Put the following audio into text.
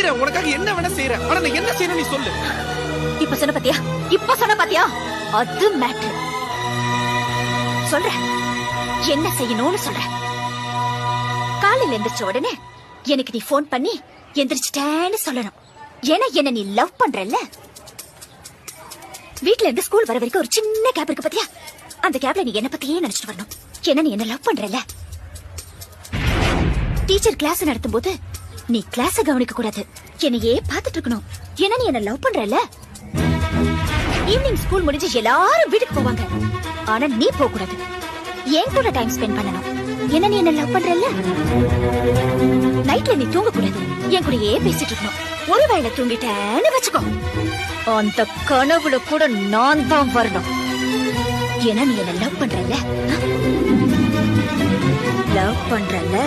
நிக்கிறேன், உனக்காக என்ன வேணா செய்யறேன். ஆனா நான் என்ன செய்யணும் நீ சொல்லு. இப்ப சொன்ன பாத்தியா அது மேட்ரு. சொல்ற என்ன செய்யணும்னு சொல்ற. காலையில எந்திரிச்ச உடனே எனக்கு நீ போன் பண்ணி எந்திரிச்சிட்டேன்னு சொல்லணும். ஏன்னா என்ன நீ லவ் பண்றல்ல. வீட்ல இருந்து ஸ்கூல் வர வரைக்கும் ஒரு சின்ன கேப் இருக்கு பாத்தியா, அந்த கேப்ல நீ என்ன பத்தியே நினைச்சிட்டு வரணும். ஏன்னா நீ என்ன லவ் பண்றல்ல. டீச்சர் கிளாஸ் நடத்தும் போது நீ கிளாஸ கவனிக்க கூடாது, என்னையே பாத்துட்டு இருக்கணும். ஏன்னா நீ என்ன லவ் பண்றல்ல. ஈவினிங் ஸ்கூல் முடிஞ்சு எல்லாரும் வீட்டுக்கு போவாங்க, ஆனா நீ போக கூடாது, என் கூட டைம் ஸ்பெண்ட் பண்ணணும். ஏன்னா நீ என்ன லவ் பண்றல்ல. நைட்ல நீ தூங்க கூடாது, என் கூடயே பேசிட்டு இருக்கணும். ஒருவேளை தூங்கிட்டேன்னு வச்சுக்கோ, அந்த கனவுல கூட நான் தான் வரணும். ஏன்னா நீ என்ன லவ் பண்றல்ல. லவ் பண்றல்ல.